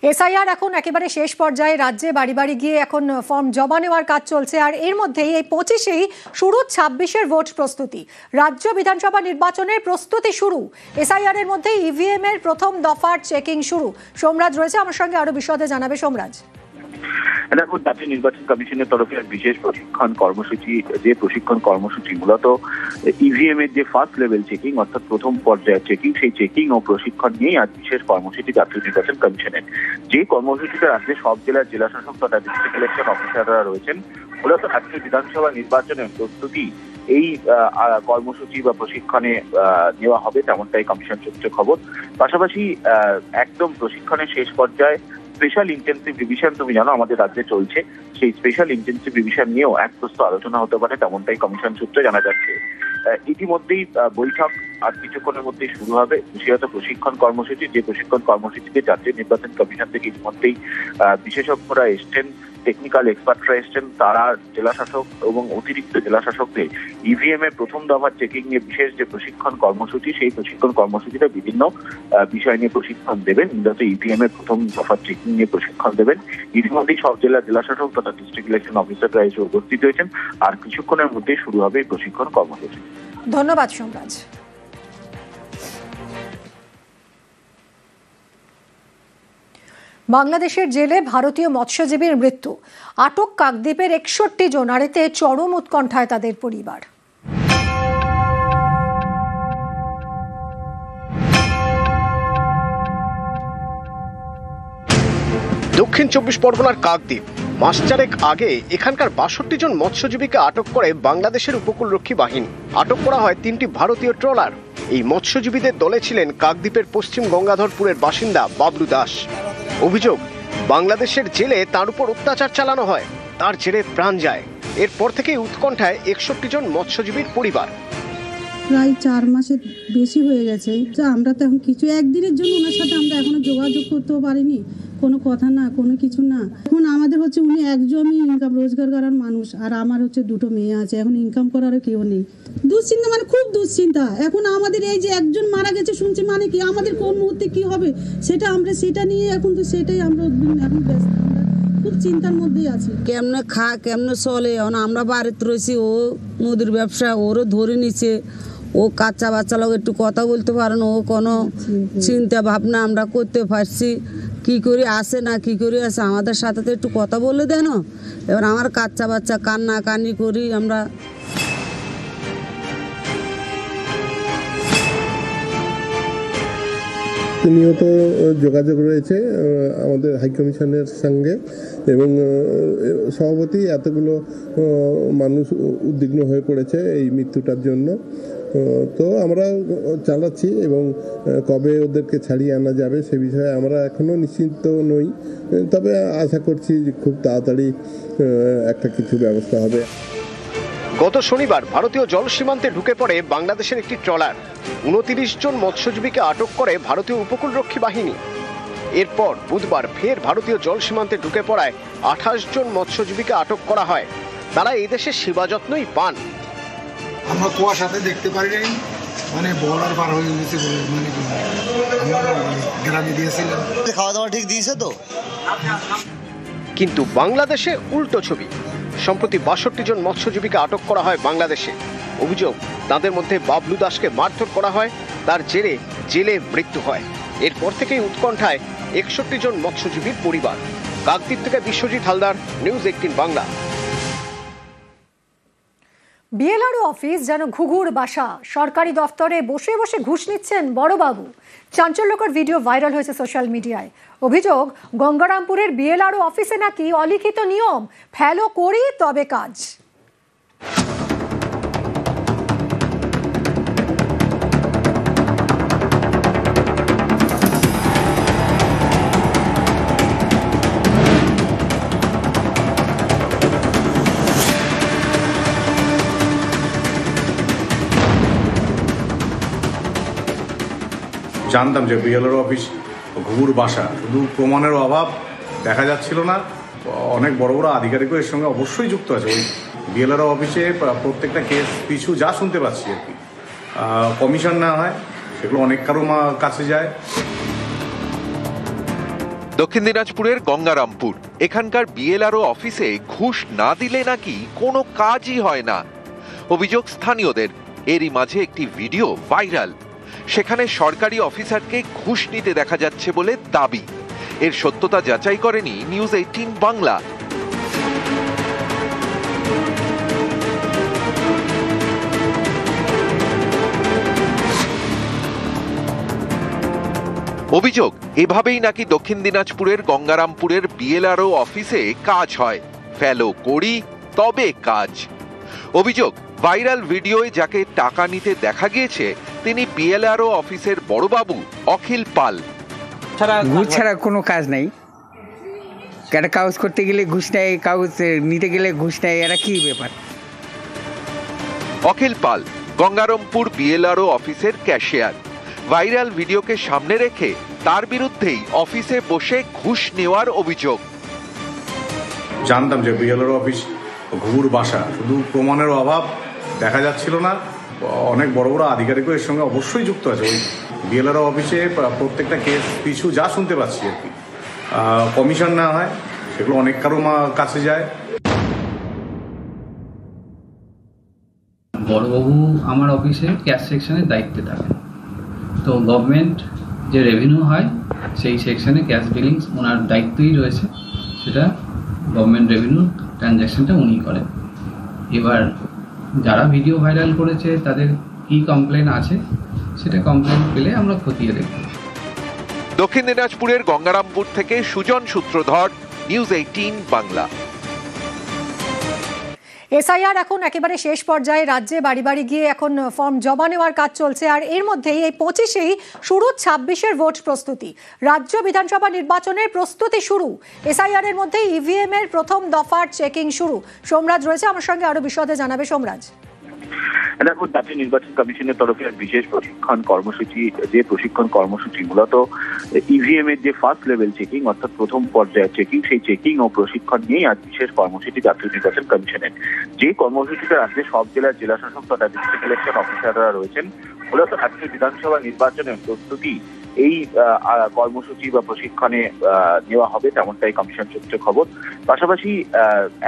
SIR এখন একেবারে শেষ পর্যায়ে, রাজ্যে বাড়ি বাড়ি গিয়ে এখন ফর্ম জমা নেওয়ার কাজ চলছে। আর এর মধ্যেই এই 25-এই শুরু 26-এর ভোট প্রস্তুতি। রাজ্য বিধানসভা নির্বাচনের প্রস্তুতি শুরু। এসআইআর এর মধ্যে ইভিএম এর প্রথম দফার চেকিং শুরু। সোমরাজ রয়েছে আমার সঙ্গে, আরো বিশদে জানাবে সোমরাজ। দেখো, জাতীয় নির্বাচন কমিশনের তরফে বিশেষ প্রশিক্ষণ কর্মসূচি মূলত ইভিএম এর যে ফার্স্ট লেভেল চেকিং অর্থাৎ প্রথম পর্যায়ের চেকিং, সেই চেকিং ও প্রশিক্ষণ নিয়েই আজ বিশেষ কর্মসূচি জাতীয় নির্বাচন কমিশনের। যে কর্মসূচিতে রাজ্যে সব জেলার জেলাশাসক তথা ডিস্ট্রিক্ট ইলেকশন অফিসাররা রয়েছেন। মূলত রাজ্য বিধানসভা নির্বাচনের প্রস্তুতি এই কর্মসূচি বা প্রশিক্ষণে নেওয়া হবে, তেমনটাই কমিশন সূত্রে খবর। পাশাপাশি একদম প্রশিক্ষণের শেষ পর্যায়ে স্পেশাল ইন্টেন্সিভ রিভিশন, তুমি জানো আমাদের রাজ্যে চলছে, সেই স্পেশাল ইন্টেন্সিভ রিভিশন নিয়েও এক প্রস্তুত আলোচনা হতে পারে, তেমনটাই কমিশন সূত্রে জানা যাচ্ছে। ইতিমধ্যেই বৈঠক আর কিছুক্ষণের মধ্যেই শুরু হবে। বিশেষত প্রশিক্ষণ কর্মসূচি, যে প্রশিক্ষণ কর্মসূচিতে জাতীয় নির্বাচন কমিশন থেকে ইতিমধ্যেই বিশেষজ্ঞরা এসছেন, টেকনিক্যাল এক্সপার্টরা এসছেন, তারা জেলাশাসক এবং অতিরিক্ত জেলাশাসকদের ইভিএম এর প্রথম দফার চেকিং নিয়ে বিশেষ যে প্রশিক্ষণ কর্মসূচি, সেই প্রশিক্ষণ কর্মসূচিতে বিভিন্ন বিষয় নিয়ে প্রশিক্ষণ দেবেন। মূলত ইভিএম এর প্রথম দফার চেকিং নিয়ে প্রশিক্ষণ দেবেন। ইতিমধ্যেই সব জেলার জেলাশাসক তথা ডিস্ট্রিক্ট ইলেকশন অফিসাররা এসে উপস্থিত হয়েছেন। আর কিছুক্ষণের মধ্যেই শুরু হবে এই প্রশিক্ষণ কর্মসূচি। ধন্যবাদ সোমরাজ। বাংলাদেশের জেলে ভারতীয় মৎস্যজীবীর মৃত্যু, আটক কাকদ্বীপের 61 জন, আর এতে চরম উৎকণ্ঠায় তাদের পরিবার। দক্ষিণ 24 পরগনার কাকদ্বীপ। মাস চারেক আগে এখানকার 62 জন মৎস্যজীবীকে আটক করে বাংলাদেশের উপকূলরক্ষী বাহিনী। আটক করা হয় 3টি ভারতীয় ট্রলার। এই মৎস্যজীবীদের দলে ছিলেন কাকদ্বীপের পশ্চিম গঙ্গাধরপুরের বাসিন্দা বাবলু দাস। অভিযোগ, বাংলাদেশের জেলে তার উপর অত্যাচার চালানো হয়, তার জেরে প্রাণ যায়। এরপর থেকেই উৎকণ্ঠায় 61 জন মৎস্যজীবীর পরিবার। প্রায় 4 মাসের বেশি হয়ে গেছে। আমরা তো এখন কিছু একদিনের জন্য ওনার সাথে আমরা এখনো যোগাযোগ করতেও পারিনি, কোনো কথা না, কোনো কিছু না। এখন আমাদের হচ্ছে উনি একজনই ইনকাম রোজগার করার মানুষ, আর আমার হচ্ছে 2টো মেয়ে আছে, এখন ইনকাম করারও কেউ নেই। দুশ্চিন্তা, মানে খুব দুশ্চিন্তা। এখন আমাদের এই যে একজন মারা গেছে শুনছি, মানে কি আমাদের কোন মুহূর্তে কি হবে সেটা নিয়ে এখন তো সেটাই আমরা এখন ব্যস্ত, খুব চিন্তার মধ্যেই আছি। কেমনে কেমনে চলে, এখন আমরা বাড়িতে রয়েছি, ও মুদির ব্যবসা, ওরও ধরে নিচ্ছে। ও কাচ্চা বাচ্চা লোক একটু কথা বলতে পারে না, ও কোনো চিন্তা ভাবনা আমরা করতে পারছি। কি করে আসে না কি করে আসে, আমাদের সাথে তো একটু কথা বলে দেন। এবার আমার কাচ্চা বাচ্চা কান্না কান্নি করি আমরা। নিয়ত যোগাযোগ রয়েছে আমাদের হাইকমিশনের সঙ্গে, এবং সভাপতি এতগুলো মানুষ উদ্বিগ্ন হয়ে পড়েছে এই মৃত্যুটার জন্য। তো আমরা চালাচ্ছি, এবং কবে ওদেরকে ছাড়িয়ে আনা যাবে সে বিষয়ে আমরা এখনো নিশ্চিন্ত নই, তবে আশা করছি খুব তাড়াতাড়ি একটা কিছু ব্যবস্থা হবে। গত শনিবার ভারতীয় জল সীমান্তে ঢুকে পড়ে বাংলাদেশের একটি ট্রলার। 29 জন মৎস্যজীবীকে আটক করে ভারতীয় উপকূলরক্ষী বাহিনী। এরপর বুধবার ফের ভারতীয় জল সীমান্তে ঢুকে পড়ায় 28 জন মৎস্যজীবীকে আটক করা হয়। তারা এই দেশের সেবা যত্নই পান। আমরা কুয়াশাতে দেখতে পারি নাই, মানে বর্ডার পার হয়ে গেছে বলে, মানে গ্রামে দিয়েছিলাম, খাওয়া দাওয়া ঠিক দিয়েছে তো। কিন্তু বাংলাদেশে উল্টো ছবি। সম্প্রতি 62 জন মৎস্যজীবীকে আটক করা হয় বাংলাদেশে। অভিযোগ, তাদের মধ্যে বাবলু দাসকে মারধর করা হয়, তার জেরে জেলে মৃত্যু হয়। এরপর থেকেই উৎকণ্ঠায় 61 জন মৎস্যজীবীর পরিবার। কাকদ্বীপ থেকে Biswajit Haldar, news 18 Bangla. BLRO office যেন ঘুঘুর বাসা। সরকারি দফতরে বসে বসে ঘুষ নিচ্ছেন বড়বাবু। চাঞ্চল্যকর ভিডিও ভাইরাল হয়েছে সোশ্যাল মিডিয়ায়। অভিযোগ, গঙ্গারামপুরের বিএলআরও অফিসে নাকি অলিখিত নিয়ম, ফেলো করি তবে কাজ। জানতাম যে বিএলআরও অফিস ঘুঘুর বাসা, শুধু প্রমাণের অভাব দেখা যাচ্ছিল না, অনেক বড় বড় আধিকারিকও এর সঙ্গে অবশ্যই যুক্ত আছে। ওই বিএলআরও অফিসে প্রত্যেকটা কেস পিছু যা শুনতে পাচ্ছি আর কি, কমিশন নেওয়া হয়, সেগুলো অনেক কারো কাছে যায়। দক্ষিণ দিনাজপুরের গঙ্গারামপুর এখানকার বিএলআরও অফিসে ঘুষ না দিলে নাকি কোনো কাজই হয় না, অভিযোগ স্থানীয়দের। এরই মাঝে একটি ভিডিও ভাইরাল, সেখানে সরকারি অফিসারকে ঘুষ নিতে দেখা যাচ্ছে বলে দাবি। এর সত্যতা যাচাই করেনি নিউজ 18 বাংলা। অভিযোগ, এভাবেই নাকি দক্ষিণ দিনাজপুরের গঙ্গারামপুরের বিএলআরও অফিসে কাজ হয়। ফেলো করি তবে কাজ। অভিযোগ, ভাইরাল ভিডিওয় যাকে টাকা নিতে দেখা গিয়েছে তিনি বিএলআরও অফিসের বড়বাবু অখিল পাল। ঘুষ ছাড়া কোনো কাজ নাই, একটা কাগজ করতে গেলে ঘুষ নেয়, কাগজ নিতে গেলে ঘুষ নেয়, এরা কি ব্যাপার? অখিল পাল গঙ্গারামপুর বিএলআরও অফিসের ক্যাশিয়ার। ভাইরাল ভিডিওকে সামনে রেখে তার বিরুদ্ধেই অফিসে বসে ঘুষ নেওয়ার অভিযোগ। জানতাম যে বিএলআরও অফিস ঘুঘুর বাসা, শুধু প্রমাণের অভাব দেখা যাচ্ছিল না। অনেক বড় বড় আধিকারিকও এর সঙ্গে অবশ্যই যুক্ত আছে। ওই বিএলআরও অফিসে প্রত্যেকটা কেস পিছু যা শুনতে পাচ্ছি আর কি, কমিশন নেওয়া হয়, সেগুলো অনেক কারো কাছে যায়। বড়বাবু আমার অফিসে ক্যাশ সেকশনের দায়িত্বে থাকেন, তো গভর্নমেন্ট যে রেভিনিউ হয় সেই সেকশনে ক্যাশ বিলিংস ওনার দায়িত্বই রয়েছে, সেটা গভর্নমেন্ট রেভিনিউ ট্রানজ্যাকশনটা উনি করেন। এবার যারা ভিডিও ভাইরাল করেছে তাদের কি কমপ্লেন আছে সেটা কমপ্লেন পেলে আমরা খতিয়ে দেখব। দক্ষিণ দিনাজপুরের গঙ্গারামপুর থেকে সুজন সূত্রধর, নিউজ 18 বাংলা। এসআইআর এখন একেবারে শেষ পর্যায়ে, রাজ্যে বাড়ি বাড়ি গিয়ে এখন ফর্ম জমা নেওয়ার কাজ চলছে। আর এর মধ্যেই এই 25-এই শুরু 26-এর ভোট প্রস্তুতি। রাজ্য বিধানসভা নির্বাচনের প্রস্তুতি শুরু। এসআইআর এর মধ্যে ইভিএম এর প্রথম দফার চেকিং শুরু। সোমরাজ রয়েছে আমার সঙ্গে, আরো বিশদে জানাবে সোমরাজ। দেখো, জাতীয় নির্বাচন কমিশনের তরফে বিশেষ প্রশিক্ষণ কর্মসূচি, যে প্রশিক্ষণ কর্মসূচি মূলত ইভিএম এর যে ফার্স্ট লেভেল চেকিং অর্থাৎ প্রথম পর্যায়ের চেকিং, সেই চেকিং ও প্রশিক্ষণ নিয়েই আজ বিশেষ কর্মসূচি জাতীয় নির্বাচন কমিশনের। যে কর্মসূচিতে রাজ্যের সব জেলার জেলাশাসক তথা ডিস্ট্রিক্ট ইলেকশন অফিসাররা রয়েছেন। মূলত রাজ্য বিধানসভা নির্বাচনের প্রস্তুতি এই কর্মসূচি বা প্রশিক্ষণে নেওয়া হবে, তেমনটাই কমিশন সূত্রে খবর। পাশাপাশি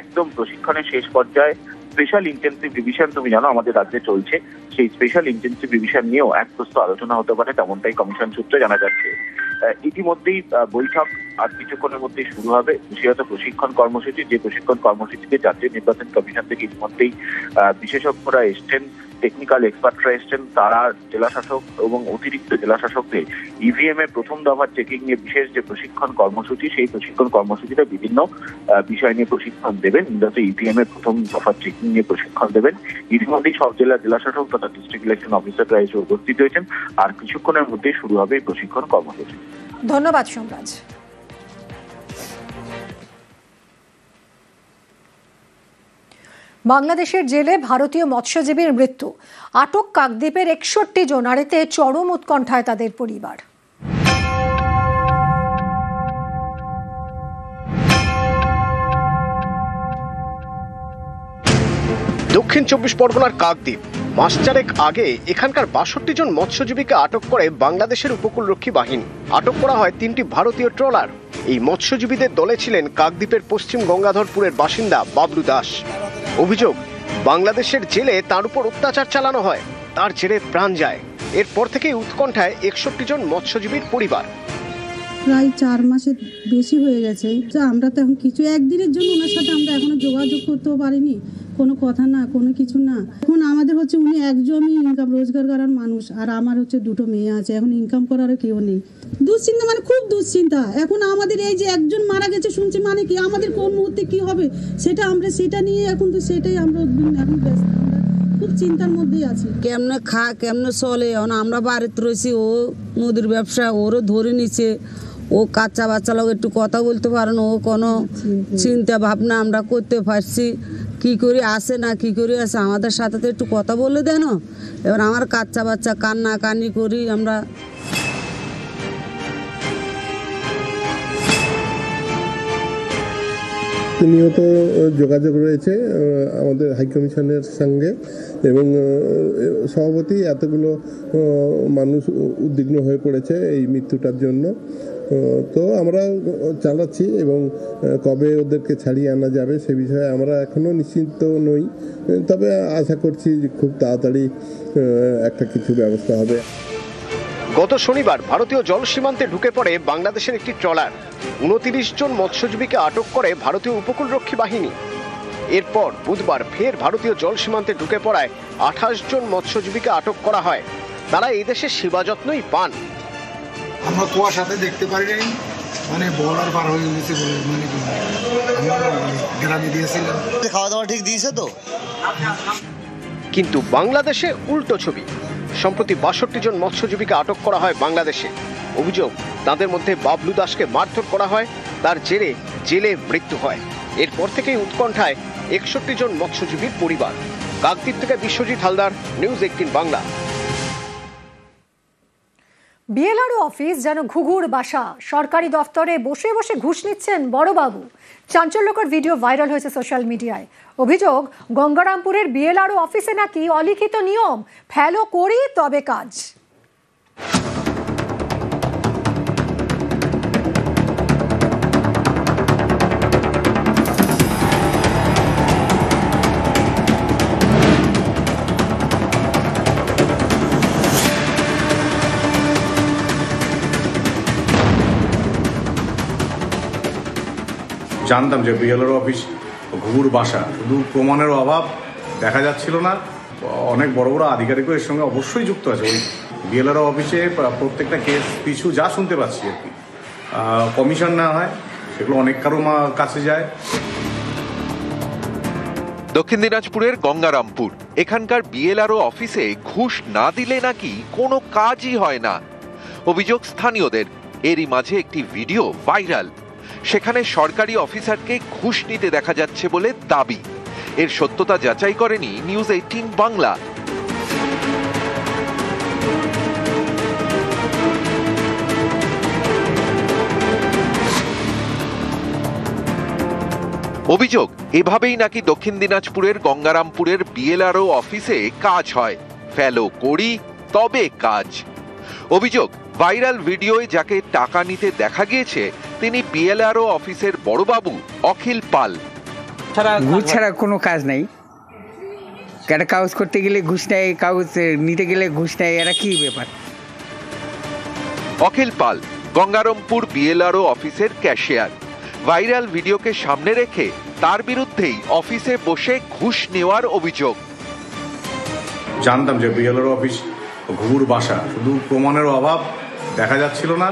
একদম প্রশিক্ষণের শেষ পর্যায়ে স্পেশাল ইন্টেন্সিভ রিভিশন, তুমি জানো আমাদের রাজ্যে চলছে, সেই স্পেশাল ইন্টেন্সিভ রিভিশন নিয়েও এক প্রস্ত আলোচনা হতে পারে, তেমনটাই কমিশন সূত্রে জানা যাচ্ছে। ইতিমধ্যেই বৈঠক আর কিছুক্ষণের মধ্যেই শুরু হবে। বিশেষত প্রশিক্ষণ কর্মসূচি, যে প্রশিক্ষণ কর্মসূচিতে জাতীয় নির্বাচন কমিশন থেকে ইতিমধ্যেই বিশেষজ্ঞরা এসছেন, টেকনিক্যাল এক্সপার্টরা এসছেন, তারা জেলাশাসক এবং অতিরিক্ত জেলাশাসকদের ইভিএম এর প্রথম দফার চেকিং নিয়ে বিশেষ যে প্রশিক্ষণ কর্মসূচি, সেই প্রশিক্ষণ কর্মসূচিতে বিভিন্ন বিষয় নিয়ে প্রশিক্ষণ দেবেন। মূলত ইভিএম এর প্রথম দফার চেকিং নিয়ে প্রশিক্ষণ দেবেন। ইতিমধ্যেই সব জেলার জেলাশাসক তথা ডিস্ট্রিক্ট ইলেকশন অফিসাররা এসে উপস্থিত হয়েছেন। আর কিছুক্ষণের মধ্যেই শুরু হবে এই প্রশিক্ষণ কর্মসূচি। ধন্যবাদ সোমরাজ। বাংলাদেশের জেলে ভারতীয় মৎস্যজীবীর মৃত্যু। আটক কাকদ্বীপের 61 জন, আর এতে চরম উৎকণ্ঠায় তাদের পরিবার। দক্ষিণ 24 পরগনার কাকদ্বীপ। মাস চারেক আগে এখানকার 62 জন মৎস্যজীবীকে আটক করে বাংলাদেশের উপকূলরক্ষী বাহিনী। আটক করা হয় 3টি ভারতীয় ট্রলার। এই মৎস্যজীবীদের দলে ছিলেন কাকদ্বীপের পশ্চিম গঙ্গাধরপুরের বাসিন্দা বাবলু দাস। অভিযোগ, বাংলাদেশের জেলে তার উপর অত্যাচার চালানো হয়, তার জেরে প্রাণ যায়। এরপর থেকেই উৎকণ্ঠায় 61 জন মৎস্যজীবীর পরিবার। প্রায় 4 মাসের বেশি হয়ে গেছে। আমরা তো এখন কিছু একদিনের জন্য ওনার সাথে আমরা এখনো যোগাযোগ করতেও পারিনি, কোনো কথা না, কোনো কিছু না। এখন আমাদের হচ্ছে উনি একজনই ইনকাম রোজগার করার মানুষ, আর আমার হচ্ছে 2টো মেয়ে আছে, এখন ইনকাম করারও কেউ নেই। দুশ্চিন্তা, মানে খুব দুশ্চিন্তা। এখন আমাদের এই যে একজন মারা গেছে শুনছি, মানে কি আমাদের কোন মুহূর্তে কি হবে সেটা নিয়ে এখন তো সেটাই আমরা এখন ব্যস্ত, আমরা খুব চিন্তার মধ্যেই আছি। কেমনে কেমনে চলে, এখন আমরা বাড়িতে রয়েছি, ও মুদির ব্যবসা, ওরও ধরে নিচ্ছে, ও কাচ্চা বাচ্চা লোক একটু কথা বলতে পারে না, ও কোনো চিন্তা ভাবনা আমরা করতে পারছি, কি করে আসে না কি করে আসে আমাদের সাথে তো একটু কথা বলে দেন। এবার আমার কাচ্চা বাচ্চা কান্না কান্নি করি আমরা। নিয়মিত যোগাযোগ রয়েছে আমাদের হাইকমিশনের সঙ্গে, এবং সভাপতি এতগুলো মানুষ উদ্বিগ্ন হয়ে পড়েছে এই মৃত্যুটার জন্য। তো আমরা চালাচ্ছি এবং কবে ওদেরকে ছাড়িয়ে আনা যাবে সে বিষয়ে আমরা এখনও নিশ্চিন্ত নই, তবে আশা করছি খুব তাড়াতাড়ি একটা কিছু ব্যবস্থা হবে। গত শনিবার ভারতীয় জল সীমান্তে ঢুকে পড়ে বাংলাদেশের একটি ট্রলার। 29 জন মৎস্যজীবীকে আটক করে ভারতীয় উপকূলরক্ষী বাহিনী। এরপর বুধবার ফের ভারতীয় জল সীমান্তে ঢুকে পড়ায় 28 জন মৎস্যজীবীকে আটক করা হয়। তারা এই দেশের সেবা যত্নই পান। আমরা কুয়াশাতে দেখতে পারি নাই, মানে বর্ডার পার হয়ে গেছে বলে মানে আমরা গ্রামে দিয়েছিলাম। খাওয়া দাওয়া ঠিক দিয়েছে তো, কিন্তু বাংলাদেশে উল্টো ছবি। সম্প্রতি 62 জন মৎস্যজীবীকে আটক করা হয় বাংলাদেশে। অভিযোগ, তাদের মধ্যে বাবলু দাসকে মারধর করা হয়, তার জেরে জেলে মৃত্যু হয়। এরপর থেকেই উৎকণ্ঠায় 61 জন মৎস্যজীবীর পরিবার। কাকদ্বীপ থেকে Biswajit Haldar, news 18 Bangla. BLRO office যেন ঘুঘুর বাসা। সরকারি দফতরে বসে বসে ঘুষ নিচ্ছেন বড়বাবু। চাঞ্চল্যকর ভিডিও ভাইরাল হয়েছে সোশ্যাল মিডিয়ায়। অভিযোগ, গঙ্গারামপুরের বিএলআরও অফিসে নাকি অলিখিত নিয়ম, ফেলো করি তবে কাজ। জানতাম যে বিএলআরও অফিস ঘুঘুর বাসা, শুধু প্রমাণের অভাব দেখা যাচ্ছিল না। অনেক বড় বড় আধিকারিকও এর সঙ্গে অবশ্যই যুক্ত আছে। ওই বিএলআরও অফিসে প্রত্যেকটা কেস পিছু যা শুনতে পাচ্ছি আর কি, কমিশন না হয়, সেগুলো অনেক কারো কাছে যায়। দক্ষিণ দিনাজপুরের গঙ্গারামপুর, এখানকার বিএলআরও অফিসে ঘুষ না দিলে নাকি কোনো কাজই হয় না। অভিযোগ স্থানীয়দের। এরই মাঝে একটি ভিডিও ভাইরাল। সেখানে সরকারি অফিসারকে ঘুষ নিতে দেখা যাচ্ছে বলে দাবি। এর সত্যতা যাচাই করেনি নিউজ 18 বাংলা। অভিযোগ, এভাবেই নাকি দক্ষিণ দিনাজপুরের গঙ্গারামপুরের বিএলআরও অফিসে কাজ হয়। ফেলো করি তবে কাজ। অভিযোগ, ভাইরাল ভিডিওয় যাকে টাকা নিতে দেখা গিয়েছে তিনি বিএলআরও অফিসের বড়বাবু অখিল পাল। ঘুষ ছাড়া কোনো কাজ নাই। একটা কাগজ করতে গেলে ঘুষ নেয়, কাগজ নিতে গেলে ঘুষ নেয়, এরা কি ব্যাপার? অখিল পাল গঙ্গারামপুর বিএলআরও অফিসের ক্যাশিয়ার। ভাইরাল ভিডিওকে সামনে রেখে তার বিরুদ্ধেই অফিসে বসে ঘুষ নেওয়ার অভিযোগ। জানতাম যে বিএলআরও অফিস ঘুঘুর বাসা, শুধু প্রমাণের অভাব দেখা যাচ্ছিল না।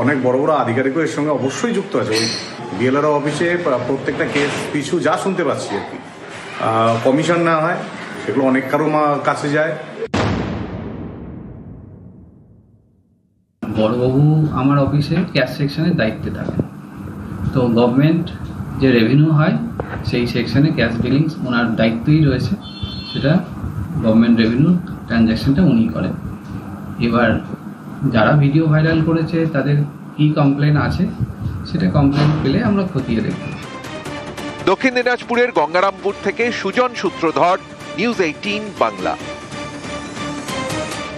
অনেক বড় বড় আধিকারিকও এর সঙ্গে অবশ্যই যুক্ত আছে। ওই বিএলআরও অফিসে প্রত্যেকটা কেস পিছু যা শুনতে পাচ্ছি আর কি, কমিশন না হয়, সেগুলো অনেক কারো কাছে যায়। বড়বাবু আমার অফিসে ক্যাশ সেকশনের দায়িত্বে থাকেন। তো গভর্নমেন্ট যে রেভিনিউ হয় সেই সেকশনে ক্যাশ বিলিংস ওনার দায়িত্বই রয়েছে। সেটা গভর্নমেন্ট রেভিনিউ ট্রানজ্যাকশনটা উনি করেন। এবার যারা ভিডিও ভাইরাল করেছে তাদের কি কমপ্লেন আছে সেটা কমপ্লেন পেলে আমরা খতিয়ে দেখব। দক্ষিণ দিনাজপুরের গঙ্গারামপুর থেকে সুজন সূত্রধর, নিউজ 18 বাংলা।